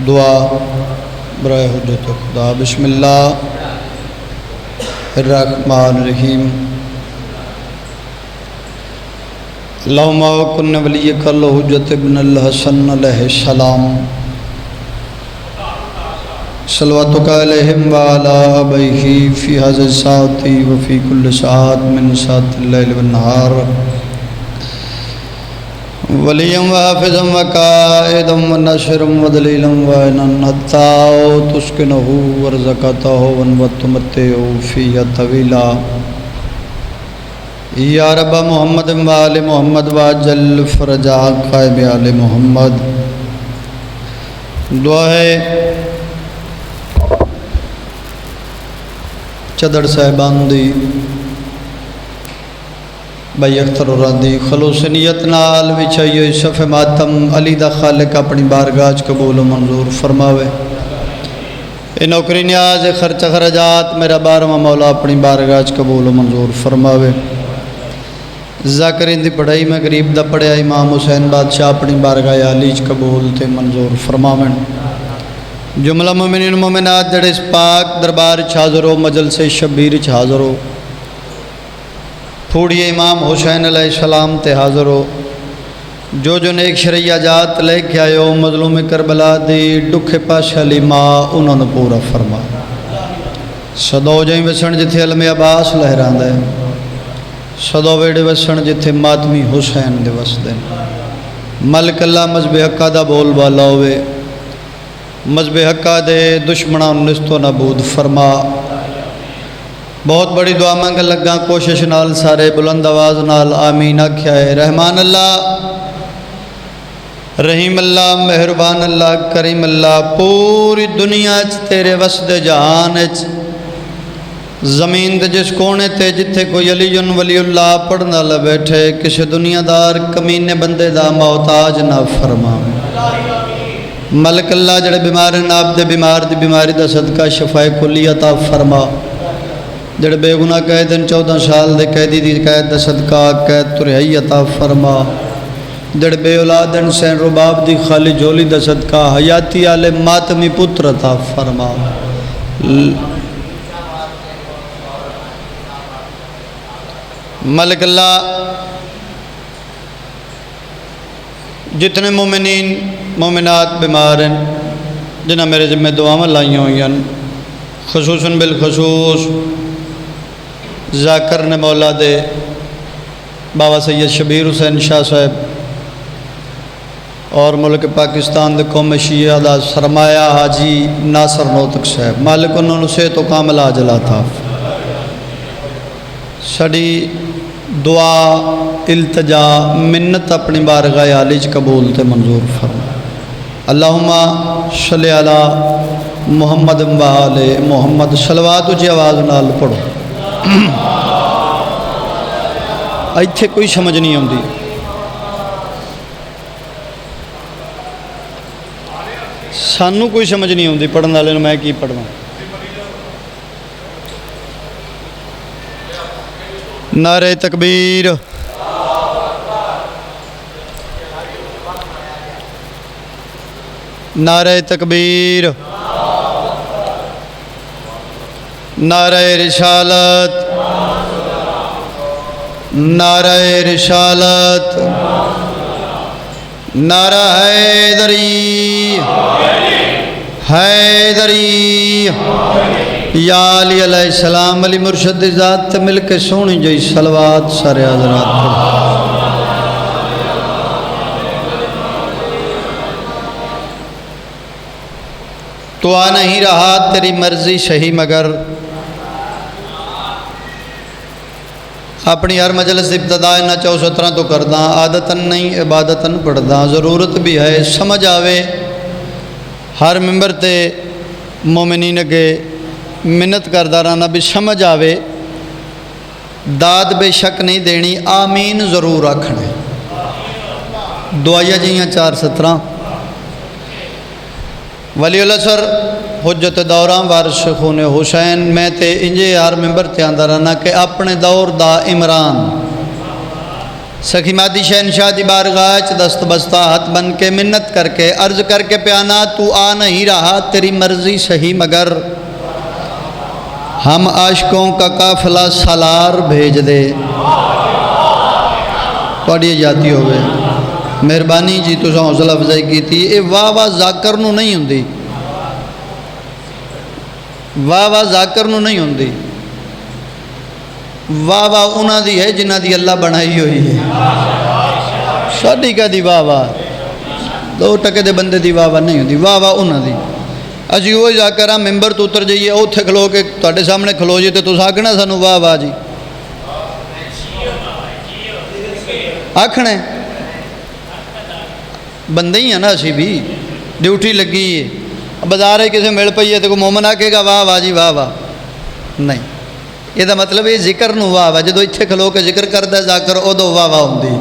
دعا برائے حجت خدا۔ بسم اللہ الرحمن الرحیم۔ اللہم کن ولیک الحجت ابن الحسن علیہ السلام، صلواتک علیہم وعلی آبائہ فی ھذا الساعۃ وفی کل ساعۃ من ساعات اللیل والنہار، ولیا وحافظا وقائدا وناصرا ودلیلا وعینا حتی تسکنہ ورزقتہ وتمتعہ فیہ طویلا، یا رب محمد وآل محمد وعجل فرجا قائب آل محمد۔ دعا ہے چدڑ صاحبان دی بھائی اختر دی خلوص نیت نال وچھائیو صف ماتم علی دا خالق اپنی بارگاہ قبول و منظور فرماوے۔ اے نوکری نیاز خرچ خرجات میرا بارہواں مولا اپنی بارگاہ قبول و منظور فرماوے۔ ذاکرین دی پڑھائی میں غریب دا پڑھیا امام حسین بادشاہ اپنی بارگاہ عالی قبول تے منظور فرماویں۔ جملہ مومنین مومنات جڑے اس پاک دربار حاضر ہو، مجلس شبیر حاضر ہو، پھوڑی امام حسین علیہ السلام تے حاضر ہو، جو نیک شرعیہ جات لے کے آئے ہو، مظلوم کربلا دی ڈکھ پاش علی ماں انہوں نے پورا فرما۔ صدو جائیں وسن جتھے علم عباس لہران دے، صدو ویڑے وسن جتھے ماتمی حسین دے وسدے، ملک اللہ مذہب حقہ دا بول بالا ہوئے، مذہب حقہ دے دشمنہ نستو نبود فرما۔ بہت بڑی دعا مانگ لگا، کوشش نال سارے بلند آواز نال آمین آکھیا ہے۔ رحمان اللہ، رحیم اللہ، مہربان اللہ، کریم اللہ، پوری دنیا تیرے وسد جہان زمین دے جس کونے تے جتھے کوئی علی ولی اللہ پڑھنا لے بیٹھے، کسی دنیا دار کمینے بندے دا محتاج نہ فرما۔ ملک اللہ جڑے بیمار ناب دے بیمار دی بیماری دا صدقہ شفاء کلی عطا فرما۔ جڑے بے گناہ قیدن 14 سال دے قیدی دی قید دا صدقہ قید ترہائی عطا فرما۔ جڑے بے اولادن سین رباب دی خالی جولی دا صدقہ حیاتی آلے ماتمی پتر عطا فرما۔ ملک اللہ جتنے مومنین مومنات بیمار ہیں جنہاں میرے ذمہ دعاواں لائیاں ہوئی ہیں، خصوصاً بالخصوص ذاکر نے مولا دے بابا سید شبیر حسین شاہ صاحب اور ملک پاکستان دے قوم شیعہ دا سرمایہ حاجی ناصر نوتک صاحب، مالک انہوں نے صحت و کامل عاجل عطا۔ سڑی دعا التجا منت اپنی بارگاہ عالی قبول تے منظور فرما۔ اللہم صلی علی محمد و آل محمد، صلوات اچھی آواز نال پڑھو۔ ایتھے کوئی سمجھ نہیں آتی، سانو کوئی سمجھ نہیں آتی، پڑھنے والے میں کی پڑھنا۔ نعرہ تکبیر، نعرہ تکبیر، نعرہ رسالت، نعرہ رسالت، نعرہ حیدری، حیدری، یا علی علیہ السلام، علی مرشد ذات مل کے سونی جئی صلوات سارے حضرات پڑھ۔ تو آ نہیں رہا تیری مرضی صحیح، مگر اپنی ہر مجلس ابتدا نہ 17 تو کرداں، عادتاً نہیں عبادتاً پڑھداں، ضرورت بھی ہے سمجھ آوے ہر ممبر تے مومنین کے منت کردہ رہنا بھی سمجھ آوے، داد بے شک نہیں دینی، آمین ضرور آکھنے۔ دعائیہ جیاں 4:17 ولی اللہ سر حجت دوراں وارث خون حسین، میں تے انجے ہر ممبر تے آندہ رہنا کہ اپنے دور دا عمران سخی مادی شہنشاہ دی بارگاہ چ دست بستہ ہاتھ بن کے منت کر کے عرض کر کے پیانا تو آ نہیں رہا تیری مرضی صحیح مگر ہم عاشقوں کا قافلہ سالار بھیج دے پڑھیے جاتی ہوئے مہربانی جی تو حوصلہ افزائی کی تھی اے واہ واہ ذاکر نو نہیں ہوندی واہ واہ ذاکر نو نہیں ہوندی واہ واہ انہاں دی ہے جنہاں دی اللہ بنائی ہوئی ہے ساڈی کا دی واہ واہ دو ٹکے دے بندے دی واہ واہ نہیں ہوندی واہ واہ انہاں دی اسی وہ ذاکر ہاں ممبر تو اتر جائیے اوتھے کھلو کے تواڈے سامنے کھلو جے تے تساں آکھنا سانو واہ واہ جی آکھنے بندے ہی ہیں نا اسی بھی ڈیوٹی لگی ہے بازار ہے کسی مل پئی ہے تو کوئی مومن آکھے گا واہ واہ جی واہ واہ نہیں یہ دا مطلب یہ ذکر نو واہ واہ جدو اتھے کھلو کے ذکر کرتا ہے ذاکر ادو واہ واہ ہوندی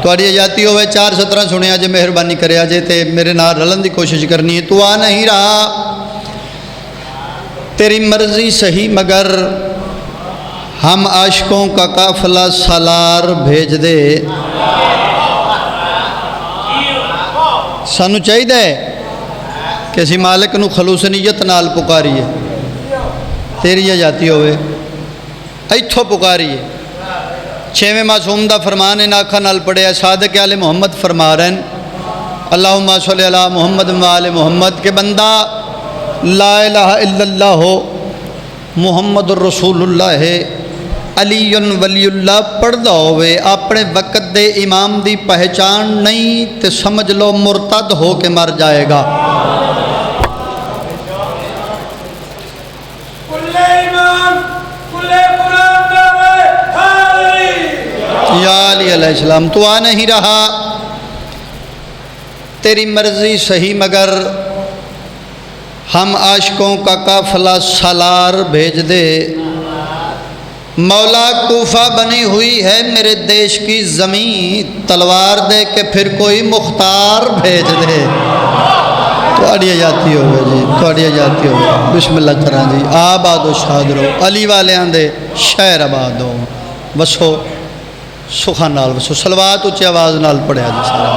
تواڈی اجازت ہوئے 4:17 سنیا جے مہربانی کریا جے تے میرے نال رلن دی کوشش کرنی ہے تو آ نہیں رہا تیری مرضی صحیح مگر ہم عاشقوں کا قافلہ سالار بھیج دے سانو چاہیے کہ اسی مالک نو خلوص نیت نال پکاریے تیری اجازت ہوئے ایتھوں پکاریے 6ویں معصوم دا فرمان ان آنکھاں نال پڑھیا صادق آل محمد فرما رہے ہیں اللہم صلی علی محمد و آل محمد کہ بندہ لا الہ الا اللہ ہو محمد الرسول اللہ ہے علی ولی اللہ پڑھدا ہوئے اپنے وقت دے امام دی پہچان نہیں تے سمجھ لو مرتد ہو کے مر جائے گا یا علی علیہ السلام تو آ نہیں رہا تیری مرضی صحیح مگر ہم عاشقوں کا قافلہ سالار بھیج دے مولا کوفہ بنی ہوئی ہے میرے دیش کی زمین تلوار دے کے پھر کوئی مختار بھیج دے تواڈی اجازت ہوئے جی تواڈی اجازت ہوئے بسم اللہ کریں جی آباد و شاد رہو علی والیاں دے شہر آباد ہو وسو سکھا نال وسو صلوات اچھی آواز نال پڑھیا جی سارا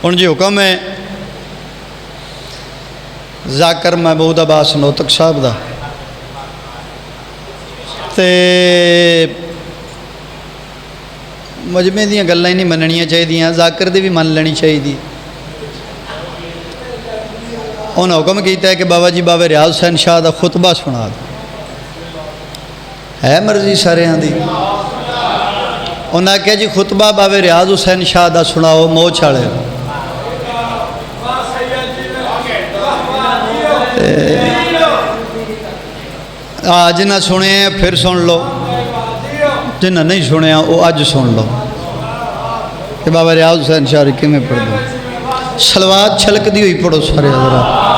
ہن جی حکم ہے ذاکر محمود عباس نوتک صاحب دا تے مجمع دیاں گلاں ہی نہیں مننیاں چاہیے ذاکر دی بھی من لینی چاہیے انہوں نے حکم کیتا ہے کہ بابا جی بابا ریاض حسین شاہ دا خطبہ سنا دو ہے مرضی سارے دی انہوں نے کہا جی خطبہ بابا ریاض حسین شاہ دا سناؤ موہ چھاڑے جنہ سنے ہیں پھر سن لو جنہ نہیں سنے ہیں وہ اج سن لو کہ بابا ریاض حسین شاہ رکھے میں پڑھ دو صلوات چھلک دی ہوئی پڑھو سارے حضرات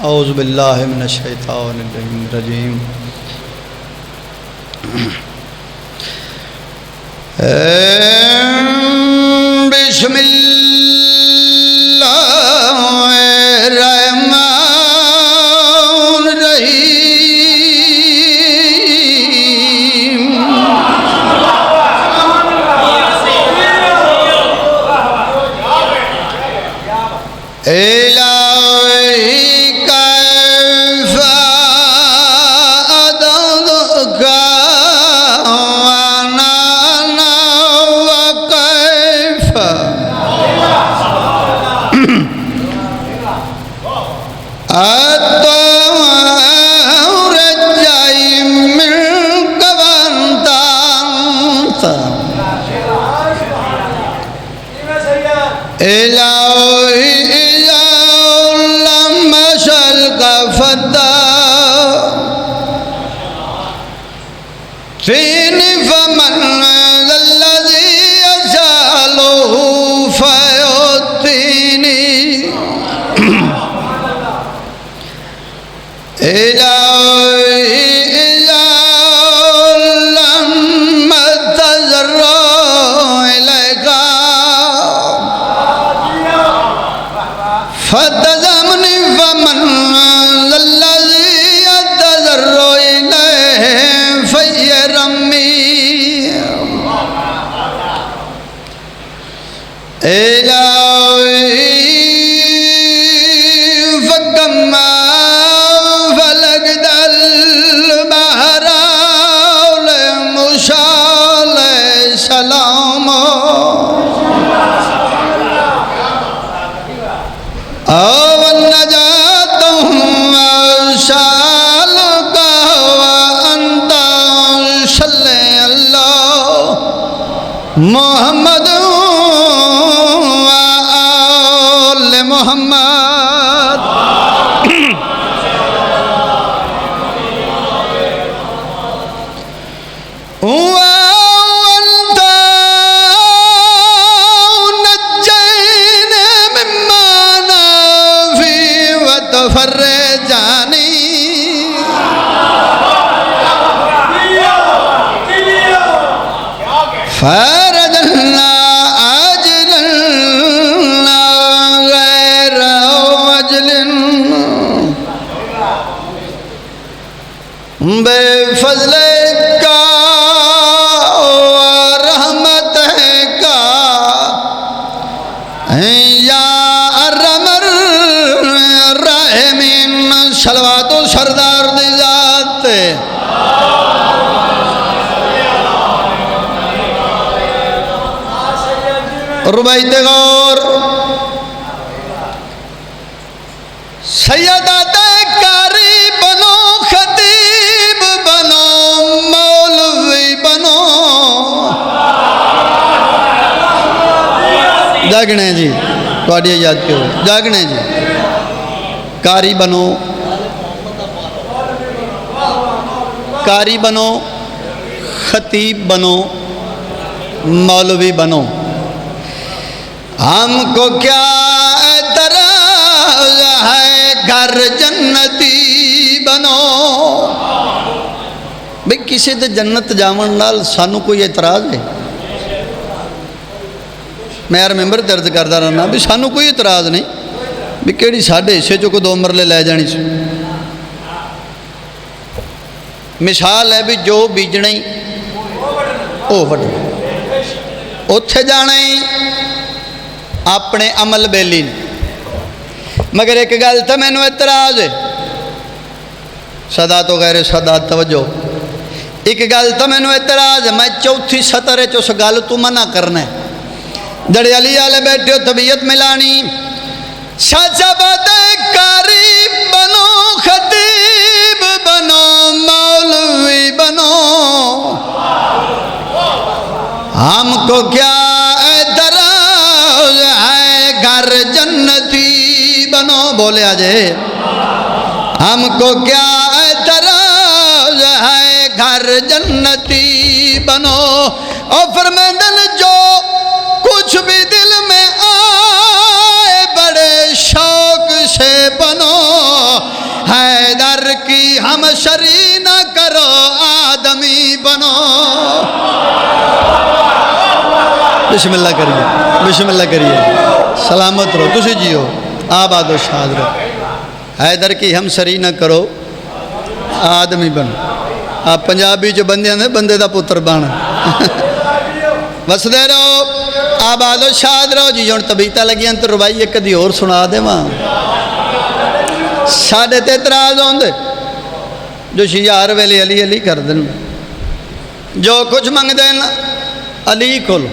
اعوذ باللہ من الشیطان الرجیم بسم اللہ الرحمن الرحیم محمد وآل محمد فرجنا أجلنا غير وجل بفضلك ورحمتك يا أرحم الراحمين صلوات و سردار دی ذات ربیت غور سیدات کاری بنو خطیب بنو مولوی بنو جاگنے جی توڑی یاد کیوں جاگنے جی کاری بنو خطیب بنو مولوی بنو ہم کو کیا اعتراض ہے گھر جنتی بنو بھئی کسی دے جنت جاون نال سانو کوئی اعتراض ہے میں یار ممبر درد کردہ رہنا بھی سانو کوئی اعتراض نہیں بھی کیڑی ساڑھے حصے جو کو 2 مرلے لے جانی سے مثال ہے بھی جو بیجنے او وڈو اتھے جانے اپنے عمل بیلی مگر ایک گل تو میں نے اعتراض ہے صدا تو غیر صدا توجہ ایک گل تو میں نے اعتراض ہے میں چوتھی سطر ہے اس گل تو منع کرنا ہے جڑے علی آلے بیٹھے ہو طبیعت ملانی شاہجاباد کاری بنو خطیب بنو مولوی بنو ہم کو کیا اعتراض ہے گھر جنتی بنو بولے آجے ہم کو کیا اعتراض ہے گھر جنتی بنو اور فرمیدن جو کچھ بھی دل میں آئے بڑے شوق سے بنو حیدر کی ہم شری نہ کرو آدمی بنو بسم اللہ کریے بسم اللہ کریے سلامت رہو تسی جیو آباد و شاد رہو حیدر کی ہم شری نہ کرو آدمی بنو آپ پنجابی جو بندے ہیں بندے دا پتر بانا بس دے رہو آباد و شاد رہو جی جون طبیعتہ لگی ہیں تو ربائی ایک دی اور سنا دے ماں ساڑھے تے اعتراض ہوں دے جو شیار ویلی علی علی کر دیں جو کچھ منگ دیں علی کھولو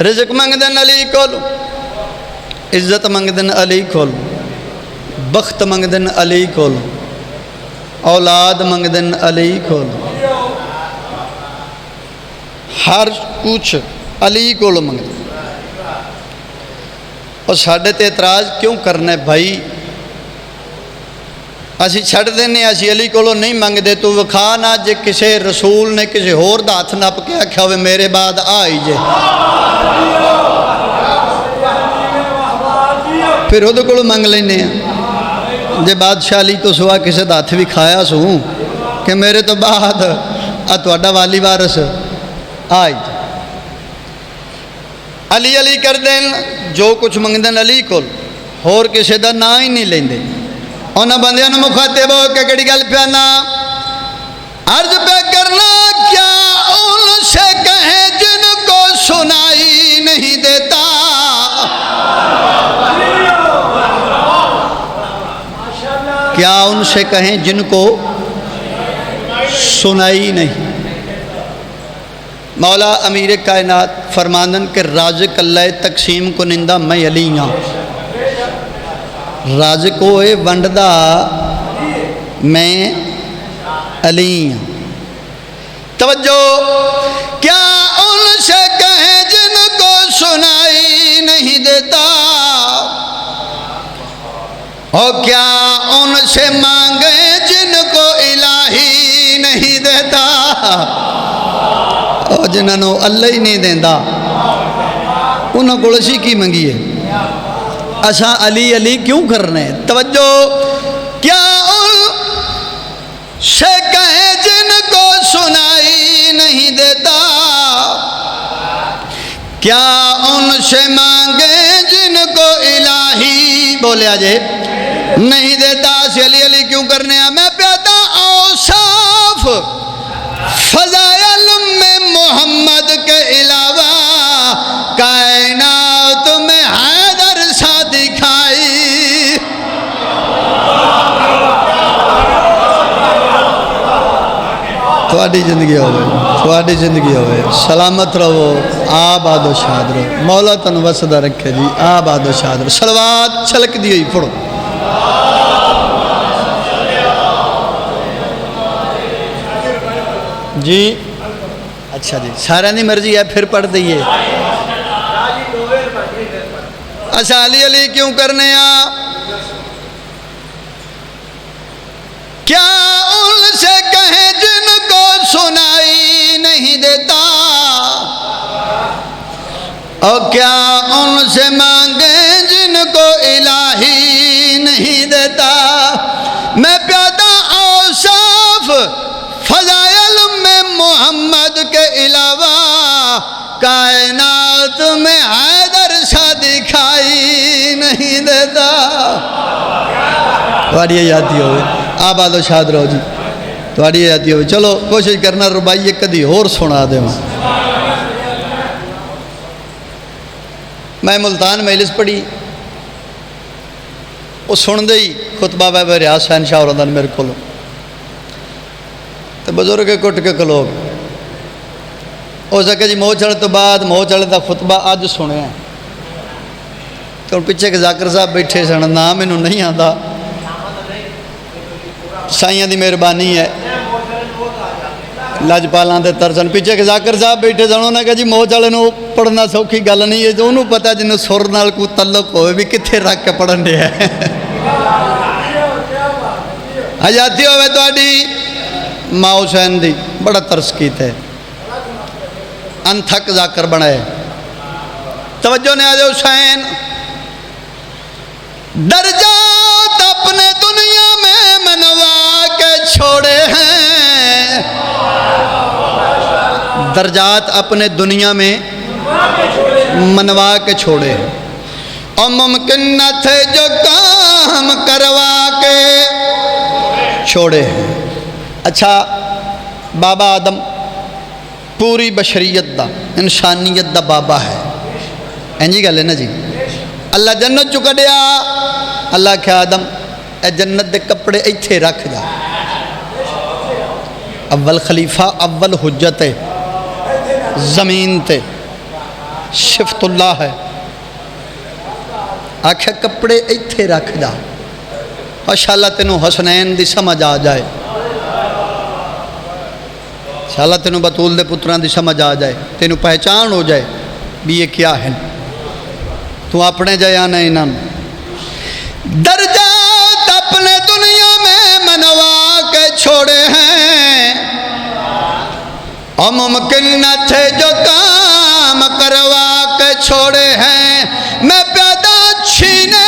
رزق منگ دیں علی کھولو عزت منگ دیں علی کھولو بخت منگ دیں علی کھولو اولاد منگ دیں علی کھولو ہر کچھ علی کھولو منگ دیں اور ساڑھے تے اعتراض کیوں کرنا ہے بھائی اسی چھڑ دینے اسی علی کولو نہیں منگ دے تو وکھا نہ جے کسے رسول نے کسے ہور دا ہاتھ نپ کے آکھیا ہوئے میرے بعد آئی جے پھر وہ کولو منگ لینے ہیں جے بادشاہ علی تو سوا کسے دا ہاتھ بھی کھایا سو کہ میرے تو بعد اتواڈا والی وارث آئی جے علی علی کر دیں جو کچھ منگ دیں علی کول ہور کسے دا نا ہی نہیں لیں دیں انہاں بندیاں نو مخاطب ہو کے کڑی گل پیانا عرض پہ کرنا کیا ان سے کہیں جن کو سنائی نہیں دیتا کیا ان سے کہیں جن کو سنائی نہیں مولا امیر کائنات فرماندن کہ رازق اللہ تقسیم کنندہ میں علی ہاں رازق ہوئے ونڈدہ میں علی ہوں توجہ کیا ان نہیں دیتا، اور کیا ان سے مانگے جن کو الہی نہیں دیتا، اور جنہوں اللہ ہی نہیں دینا انہوں کو اسی کی منگیے، اساں علی علی کیوں کرنے؟ توجہ، کیا ان سے کہیں جن کو سنائی نہیں دیتا، کیا ان سے مانگے جن کو الہی بولے آجے نہیں دیتا، سے علی علی کیوں کرنے؟ میں پیدا اوصاف فضائل میں محمد کے علاوہ کائنات میں حیدر سا دکھائی، تھوڑی زندگی ہوئے، تھوڑی زندگی ہوئے، سلامت رہو، آباد و شاد رہو، مولا تن وسدہ رکھے جی، آباد و شاد رہو، صلوات چھلک دی ہوئی پڑھو۔ جی اچھا جی، سارا نہیں مرضی ہے پھر پڑھ دئیے۔ اچھا علی علی کیوں کرنے کیا ان سے کہیں جن کو سنائی نہیں دیتا، اور کیا ان سے مانگے جن کو الہی نہیں دیتا، میں پیدا اوصاف فضائل میں محمد کے علاوہ کائنات میں حیدر سا دکھائی نہیں دیتا۔ تھوڑی یادی ہوئے، آباد و شاد رہو جی، تھوڑی یادی ہوئے۔ چلو کوشش کرنا ربائی کدی اور سنا دے ہوں۔ میں ملتان مجلس پڑھی، وہ سن دے ہی خطبہ بابا ریاض حسین شاہ اور اندر میرے کو تو بزرگ کٹ کے کلوگ ہو سکے جی موہ چڑھ تو بعد موہ چڑھ دا خطبہ آج سنے ہیں تو پیچھے کے ذاکر صاحب بیٹھے سن، نام انہوں نہیں آتا، سائیاں دی مہربانی ہے، لاجپالاں دے ترسن پیچھے کے ذاکر صاحب بیٹھے سن، انہوں نے کہا جی موہ چڑھ نو پڑھنا سوکھی گل نہیں ہے، جو انہوں پتا جنہوں سر نال کو تعلق ہوئے بھی کتھے رکھ کے پڑھن دے ہے۔ حیاتی ہوئے تو آڈی ماں حسین دی بڑا ترس کی تھے، انتھک ذاکر بنائے، توجہ نے آج حسین درجات اپنے دنیا میں منوا کے چھوڑے ہیں، درجات اپنے دنیا میں منوا کے چھوڑے ہیں، اور ممکن نہ تھے جو کام کروا کے چھوڑے ہیں۔ اچھا بابا آدم پوری بشریت دا انسانیت دا بابا ہے، اینجی گل ہے نا جی۔ اللہ جنت چکا دیا، اللہ کہ آدم اے جنت دے کپڑے ایتھے رکھ جا، اول خلیفہ اول حجت ہے زمین تے، شفت اللہ ہے، آکھے کپڑے ایتھے رکھ جا، ماشاءاللہ تینوں حسنین دی سمجھ آ جائے، انشاءاللہ تینوں بطول دے پتران دی سمجھ آ جائے، تینوں پہچان ہو جائے بھی یہ کیا ہے، تو اپنے جائے آنا انہاں درجات اپنے دنیا میں منوا کے چھوڑے ہیں، اور ممکن نہ تھے جو کام کروا کے چھوڑے ہیں، میں پیدا چھینے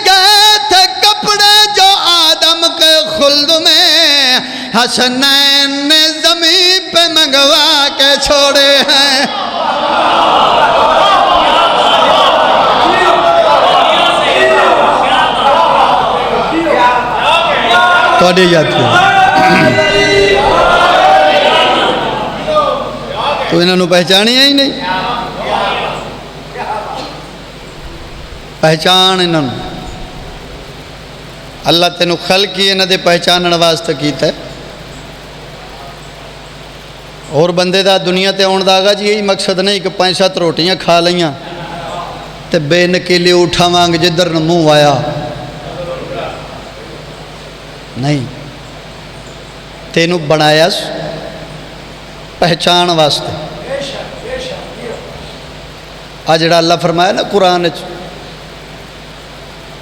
گئے تھے کپڑے جو آدم کے خلد میں حسنین نے زمین پہ منگوا کے چھوڑے ہیں۔ تو یاد کیا تو انہوں نے پہچانی ہی نہیں، پہچان انہوں نے اللہ تینوں خلق کی انہوں نے پہچانن واسطے کیتا ہے، اور بندے دا دنیا تے آن دا جی یہی مقصد نہیں کہ 5-7 روٹیاں کھا لیاں تے بے نکیلے اٹھا مانگ جدھر منہ آیا، نہیں، تینوں بنایا پہچان واسطے، جڑا اللہ فرمایا نا قرآن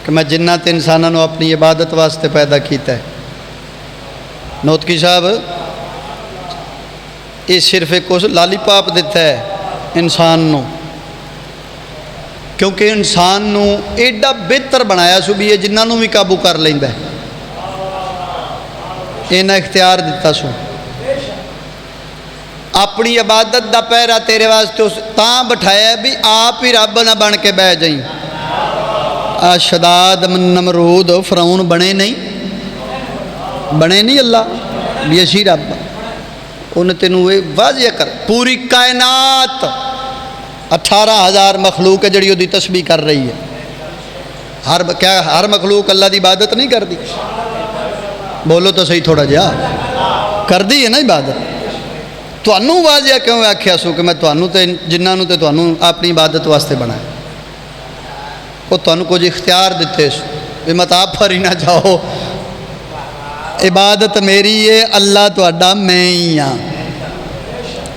کہ میں جنات انسانوں اپنی عبادت واسطے پیدا کیتا ہے، نوتکی صاحب یہ صرف ایک لالی پاپ دیتا ہے انسان نو، کیونکہ انسان نو ایڈا بہتر بنایا سو بھی یہ جنہوں بھی قابو کر لیندا ہے، انہاں اختیار دیتا سو اپنی عبادت دا پہرا تیرے واسطے تاں بٹھایا بھی آپ ہی رب نہ بن کے بہ جائیں۔ شداد نمرود فرعون بنے نہیں اللہ بھی اسی رب انہیں تینوں واضح کر پوری کائنات 18,000 مخلوق ہے جڑی دی تسبیح کر رہی ہے، ہر مخلوق اللہ دی عبادت نہیں کر دی؟ بولو تو صحیح تھوڑا جہا کر دی ہے نا عبادت، تانوں واضح کیوں آکھیا سو کہ میں تانوں تے جنہاں تے تانوں اپنی عبادت واسطے بنایا، وہ تانوں کچھ اختیار دیتے سو بھی مت آپ پھری نہ جاؤ، عبادت میری ہے، اللہ تہاڈا میں ہی ہاں۔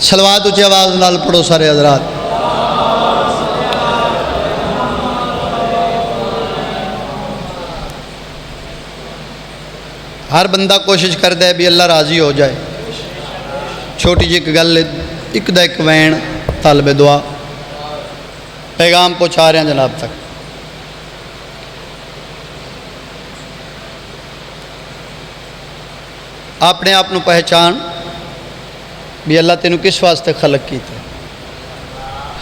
صلوات اونچی آواز نال پڑھو سارے حضرات۔ ہر بندہ کوشش کرتا ہے بھی اللہ راضی ہو جائے، چھوٹی جی ایک گل ایک دا ایک وین طالب دعا پیغام پہنچا رہے ہیں جناب تک۔ اپنے آپ نو پہچان بھی اللہ تینوں کس واسطے خلق کیتا ہے۔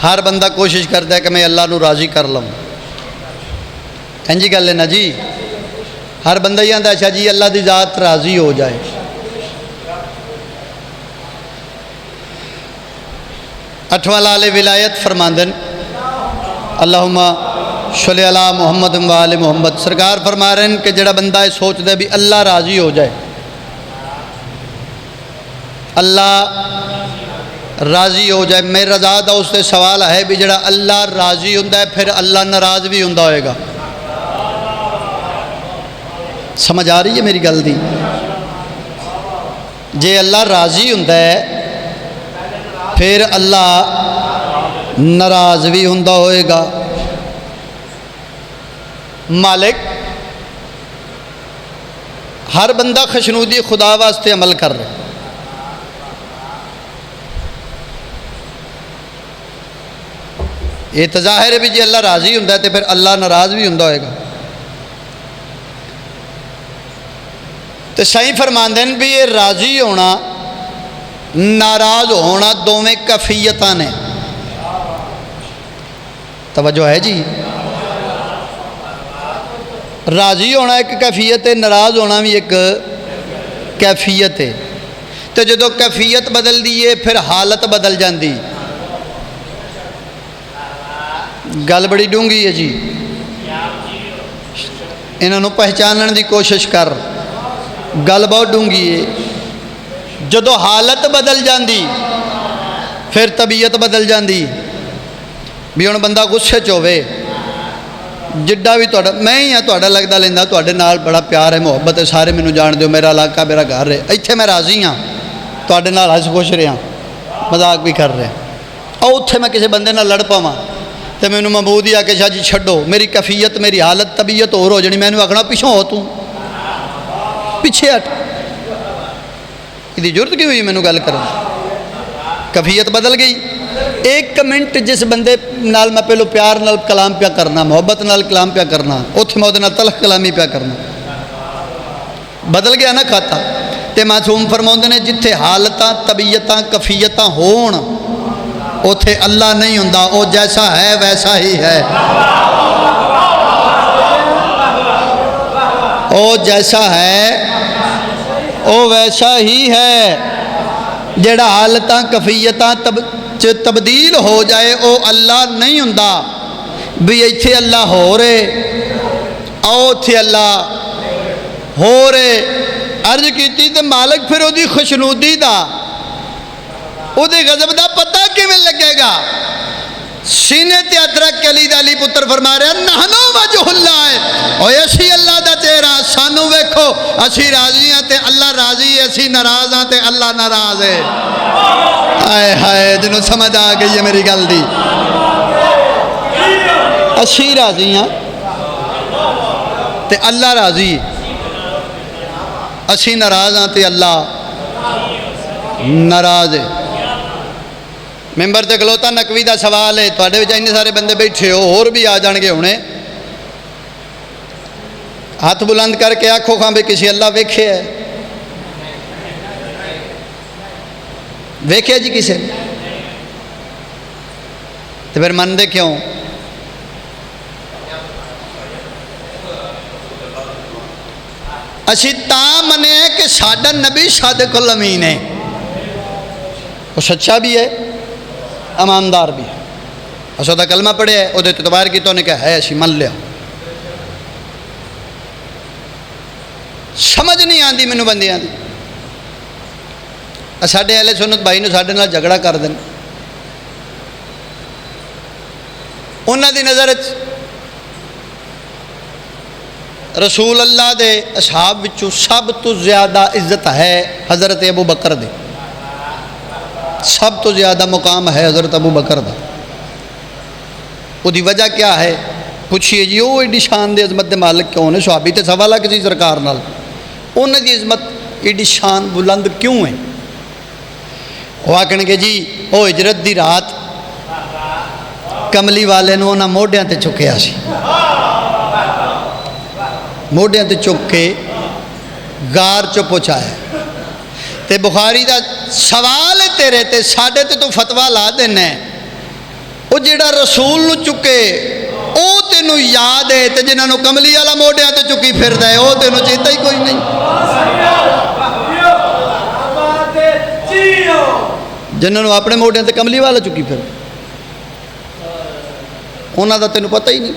ہر بندہ کوشش کرتا ہے کہ میں اللہ نو راضی کر لوں، جی گل ہے نا جی، ہر بندہ ہی آتا اچھا جی اللہ دی ذات راضی ہو جائے۔ اٹھواں لال ولایت فرماندن اللہم صلی علی محمد و آل محمد، سرکار فرما رہے ہیں کہ جڑا بندہ یہ سوچ دے بھی اللہ راضی ہو جائے، اللہ راضی ہو جائے، میرے رضا دا اس سے سوال ہے بھی جڑا اللہ راضی ہوتا ہے پھر اللہ ناراض بھی ہوتا ہوئے گا۔ سمجھ آ رہی ہے میری گل دی؟ جے اللہ راضی ہوتا ہے پھر اللہ ناراض بھی ہوتا ہوئے گا۔ مالک ہر بندہ خشنودی خدا واسطے عمل کر رہا ہے، یہ تو ظاہر ہے بھی جی اللہ راضی ہوتا ہے تو پھر اللہ ناراض بھی ہوتا ہوئے گا۔ تو صحیح فرماندے ہیں بھی یہ راضی ہونا ناراض ہونا دونوں کیفیتاں نے، توجہ ہے جی؟ راضی ہونا ایک کیفیت ہے، ناراض ہونا بھی ایک کیفیت ہے، تو جدو کیفیت بدل دیئے پھر حالت بدل جاندی۔ گل بڑی ڈونگی ہے جی، انہوں پہچانن دی کوشش کر، گل بہت ڈونگی ہے۔ جدو حالت بدل جاندی پھر طبیعت بدل جاندی، بھی ہن بندہ غصے چوے جڈا بھی تہاڈا میں ہی ہاں تہاڈا لگدا لیندا تہاڈے نال بڑا پیار ہے محبت ہے، سارے مینوں جان دیو، میرا علاقہ میرا گھر ہے، ایتھے میں راضی ہاں، تہاڈے نال ہس خوش رہا، مذاق بھی کر رہے، او اوتھے میں کسی بندے نال لڑ پاواں تے مینوں محمود ہی آ کے شاہ جی چھڈو، میری کیفیت میری حالت طبیعت اور ہو جانی، مینوں آکھنا پیچھوں ہو تو پیچھے ہٹ، یہ ضرورت کی ہوئی مینوں گل کرن؟ کیفیت بدل گئی۔ ایک منٹ جس بندے نال میں پہلو پیار نال کلام پیا کرنا، محبت نال کلام پیا کرنا، اوتھے میں اودے نال تلخ کلامی پیا کرنا، بدل گیا نا کھاتا۔ تے معصوم فرماؤندے نے جتھے حالتاں طبیعتاں کیفیتاں ہون اوتھے اللہ نہیں ہوندا، او جیسا ہے ویسا ہی ہے، او جیسا ہے او ویسا ہی ہے۔ جڑا حالتاں کیفیتاں تبدیل ہو جائے او اللہ نہیں ہوندا، بھی ایتھے اللہ ہو رہے او ایتھے اللہ ہو رہے۔ عرض کیتی تے مالک پھر او دی خوشنودی دا او دے غضب دا پتہ کیویں لگے گا؟ سینے تے ہاتھ رکھ کے علی پتر فرما رہے ہیں نحنو وجہ اللہ ہے، او اسی اللہ دا چہرہ، سانو ویکھو اسی راضی ہیں تے اللہ راضی ہے، اسی ناراض ہیں تے اللہ ناراض ہے۔ آئے ہائے جنہوں سمجھ آ گئی ہے میری گل دی، اسی راضی ہاں تے اللہ راضی ہے، اسی ناراض ہاں تے اللہ ناراض ہے۔ ممبر تے کھلوتا نقوی دا سوال ہے، تواڈے وچ اتنے سارے بندے بیٹھے ہو، اور بھی آ جان گے ہونے، ہاتھ بلند کر کے آکھو کھاں بھی کسی اللہ ویکھے ہے؟ ویکھے جی کسے؟ تو پھر من دے کیوں؟ اسی تاں منے کہ ساڈا نبی صادق الامین ہے، وہ سچا بھی ہے، اماندار بھی ہے، اسا دا کلمہ پڑھے ہے، وہ دے اعتبار کی تو نے کہا ہے، اسی من لیا۔ سمجھ نہیں آندی مینوں بندیاں دی، ساڈے اہل سنت بھائی نوں ساڈے نال جھگڑا کر دین، انہاں دی نظر رسول اللہ دے اصحاب وچوں سب تو زیادہ عزت ہے حضرت ابو بکر دے، سب تو زیادہ مقام ہے حضرت ابو بکر دا۔ وہ دی وجہ کیا ہے؟ پوچھئے جی وہ ایڈی شان دے عظمت دے مالک کیوں نے؟ صحابی تے سوال ہے کسی سرکار نال، انہاں دی عظمت ایڈی شان بلند کیوں ہے؟ وہ آکھن گے جی وہ ہجرت دی رات کملی والے نوں انہاں موڈیاں تے چکیا سی، موڈیاں تے چک کے غار چ پہنچایا، تے بخاری دا سوال ہے تیرے تے ساڈے تے تو فتویٰ لا دینا ہے، وہ جڑا رسول نو چکے او تینوں یاد ہے، تے جنہاں نو کملی والا موڈیاں تے چکی پھردا ہے او تینوں چیتا ہی کوئی نہیں، جنہاں نو اپنے موڈیاں تے کملی والا چکی پھر انہاں دا تینوں پتہ ہی نہیں،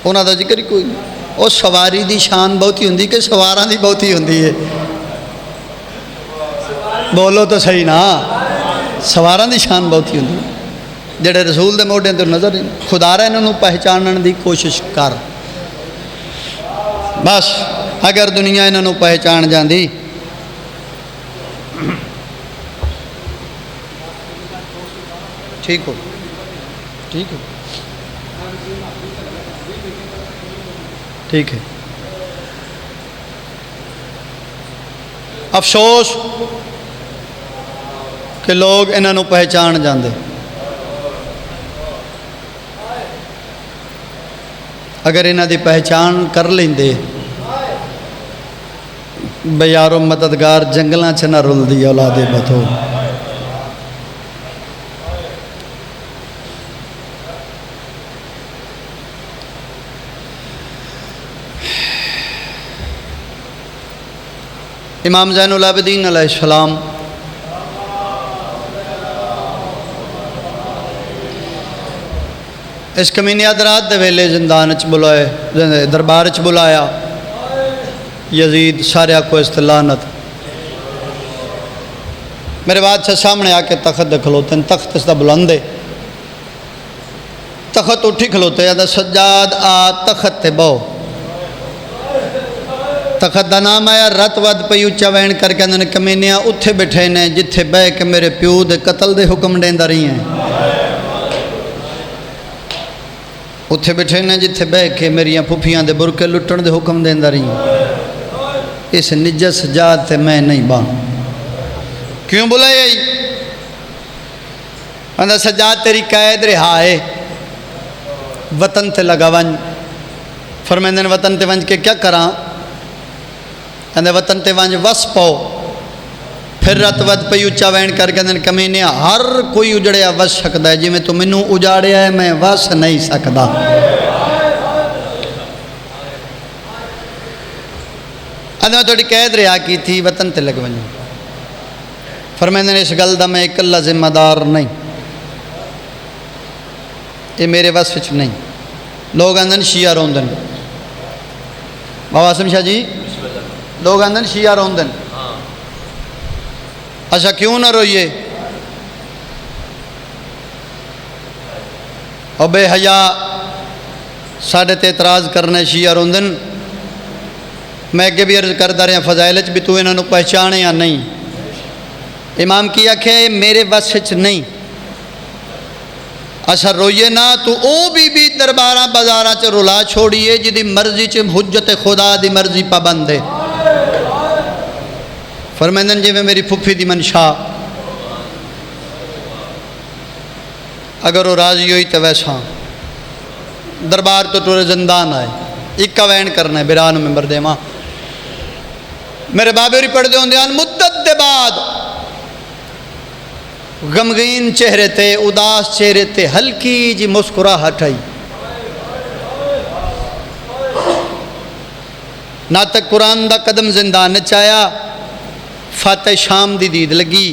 انہاں دا ذکر ہی کوئی نہیں۔ وہ سواری دی شان بہتی ہوندی کہ سواراں دی بہتی ہوندی ہے؟ بولو تو صحیح نا، سواراں دی شان بہتی ہوندی ہے، جڑے رسول دے موڈیاں تے نظر نہیں، خدا را انہاں نوں پہچانن دی کوشش کر، بس اگر دنیا انہاں نوں پہچان جاندی ٹھیک ہو، ٹھیک ہے، ٹھیک ہے۔ افسوس کہ لوگ انہاں نوں پہچان جاندے، اگر انہاں دی پہچان کر لیندے بے یارو مددگار جنگلاں چ نہ رلدی اولاد بتو۔ امام زین العابدین علیہ السلام اس کمینی ادرات دے ویلے زندان چ بلائے، دربار چ بلایا، یزید سارے کو استلانت، میرے بادشاہ سامنے آ کے تخت دے کھلوتے ہیں، تخت اس دا بلند ہے، تخت اٹھی کھلوتے ہیں، سجاد آ تخت تے بہو، تخت دا نام آیا رت ود پئی اچا وین کر کے اندر کمینیاں اتھے بیٹھے نے جتھے بہ کے میرے پیو دے قتل دے حکم دیندا رہی ہیں، اتھے بیٹھے نے جتھے بہ کے میریاں پھپھیاں دے برکے لٹن دے حکم دیندا رہی ہیں، اس نجس سجاد تے میں نہیں باں، کیوں بلائے آئی؟ اندر سجاد تیری قید رہا ہے، وطن تے لگا ونج، فرمیندن وطن تے ونج کے کیا کراں؟ اندر وطن تے ونج وس پاؤ، پھر رت ود پئی اچا وین کر کے اندر کمینیا ہر کوئی اجڑیا وس سکتا ہے، جی میں تو منوں اجاڑیا ہے میں وس نہیں سکتا۔ اندر میں تھوڑی قید رہا کی تھی، وطن تے لگ ونج، فرمیندن اس گل دا میں اکلا ذمہ دار نہیں، یہ میرے وس وچ نہیں۔ لوگ اندر شیعہ روندن، بابا عاصم شاہ جی لوگ اندر شیعہ روندن، اچھا کیوں نہ روئیے؟ اور بے حیا ساڑھے تے اعتراض کرنے شیعہ روندن، میں اگے بھی عرض کردہ رہے ہیں فضائلچ بھی تو انہوں پہچانے یا نہیں، امام کی آکھے میرے وس وچ نہیں، اچھا روئیے نہ تو او بی درباراں بازاراں چ رلا چھوڑیے جدی مرضی چ حجت خدا دی مرضی پابند ہے فرمائندن جی میں میری پھپھی دی منشا اگر وہ راضی ہوئی تو ویسا دربار تو ٹورے زندان آئے اکا وین کرنا ہے بیران ممبر دے ماں میرے بابے ہوری پڑھ دے ہوں دیان مدت دے بعد غمگین چہرے تے اداس چہرے تے ہلکی جی مسکراہٹ آئی نہ تک قرآن دا قدم زندان چایا فاتح شام دی دید لگی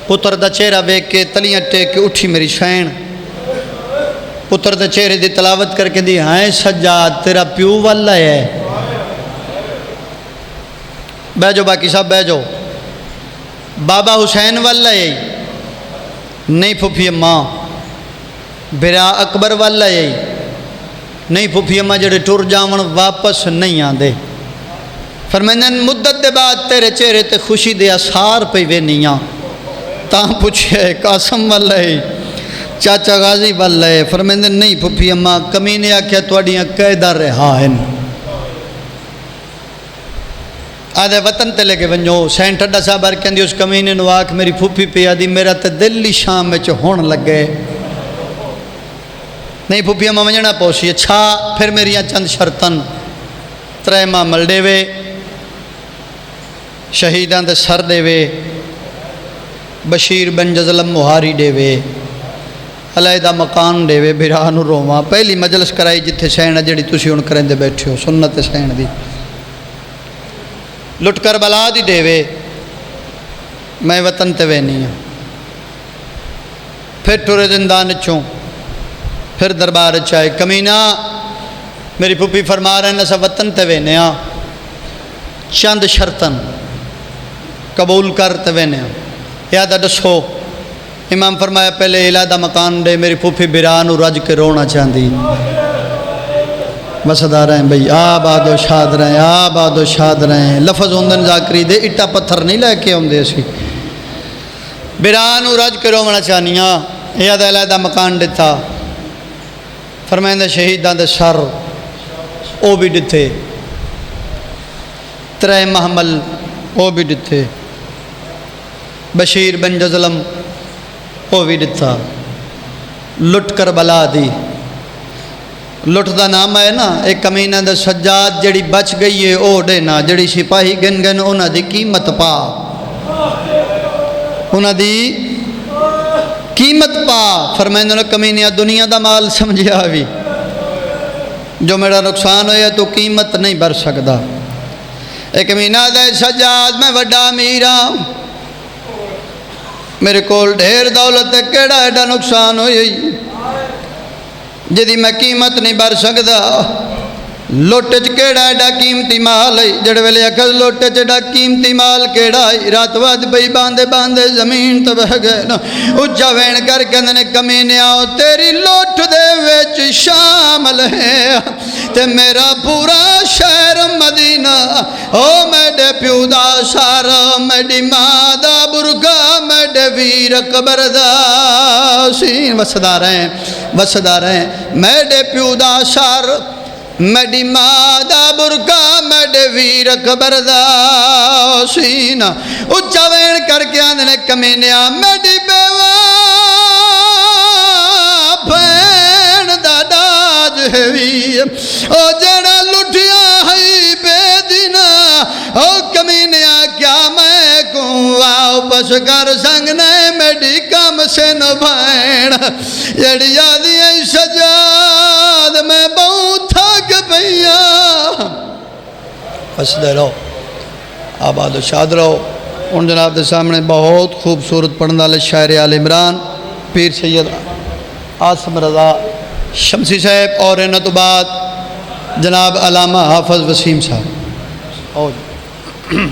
پتر دا چہرہ بیک کے تلیاں ٹیک کے اٹھی میری شین پتر دا چہرے دی تلاوت کر کے دی ہائیں سجاد تیرا پیو والا ہے بیجو باقی صاحب بیجو بابا حسین والا ہے نہیں پھپھی اماں برا اکبر والا ہے نہیں پھپھی اماں جڑے ٹور جاون واپس نہیں آندے فرمائندن مدت دے بعد تیرے چہرے تے خوشی دے اثار پہ وے نہیں تاں پوچھے قاسم والا ہے چاچا غازی والا ہے فرمائندن نہیں پھپھی اماں کمینے آکھیا تواڈیاں قیدہ رہا ہیں آدھے وطن تے لے کے ونجو سین ٹھڈا صاحب کہندی اس کمینے نو آکھ میری پھپھی پہ آدھی میرا تے دل ہی شام وچ ہون لگے نہیں پھپھی اماں ونجنا پوسی اچھا پھر میریاں چند شرطن ترے ماں مل دے وے شہیدان دے سر دے وے بشیر بن جزلم مہاری دے وے علیحدہ مکان دے وے بھرانو روما پہلی مجلس کرائی جتھے سین جڑی تسی ہن کریں دے بیٹھے ہو سنت سین دی لٹ کر بلا دی دے وے میں وطن تے وے نہیں ہوں پھر ٹورے زندان چوں پھر دربار چائے کمینہ میری پھپھی فرما رہے ہیں نسا وطن تے وے نہیں چند شرطن قبول کر تے وے نہیں یادہ دسو امام فرمایا پہلے علیحدہ مکان دے میری پھپھی برانو رج کے رونا چاندی وسدا رہے ہیں بھئی آباد و شاد رہے ہیں آباد و شاد رہے ہیں لفظ ہوندن ذاکری دے اٹا پتھر نہیں لے کے ہوندے سی برانو رج کے رونا چانیاں یاد علیحدہ مکان دے تھا فرمائندہ شہیدان دے سر او بھی دتے ترے محمل او بھی دتے بشیر بن جزلم او بھی دتا لٹ کر بلا دی لٹ دا نام ہے نا ایک کمینہ دا سجاد جڑی بچ گئی ہے او دینا جڑی سپاہی گن گن انہاں دی قیمت پا انہاں دی قیمت پا فرمائندہ نے کمینہ دنیا دا مال سمجھیا بھی جو میرا نقصان ہویا تو قیمت نہیں بھر سکدا ایک کمینہ دا سجاد میں وڈا میرا میرے کول ڈھیر دولت کیڑا ایڈا نقصان ہوئی جدی میں قیمت نہیں بھر سکدا لوٹے کیڑا ایڈا قیمتی مال ہے جڑے ویلے اکھل لوٹے ایڈا قیمتی مال کیڑا ہے رات واد پئی باندھے باندھے زمین تے بہ گئے نا اچا وین کر کے نے کمینے آؤ تیری لوٹ دے وچ شامل ہے تے میرا پورا شہر مدینہ او میڈے پیو دا سار میڈی ماں دا برگا میڈے ویر قبر دا سین وسدا رہے میڈے پیو دا سار میڈی ماں دا برگا میڈے ویر قبر دا سین اچا وین کر کے آندھنے کمینیا میڈی بیوہ بین دا داج ہوئی او جڑا لٹیا ہے بے دینا او کمینیا کیا میں کوں آؤ پس کر سنگنے میڈی کام سے نبھائن جڑی یادی ہے سجاد میں بہت تھک پیا پس دے رہو آباد و شاد رہو ان جناب دے سامنے بہت خوبصورت پڑھنے والے شاعر آل عمران پیر سید عاصم رضا شمسی صاحب اور ان تو بعد جناب علامہ حافظ وسیم صاحب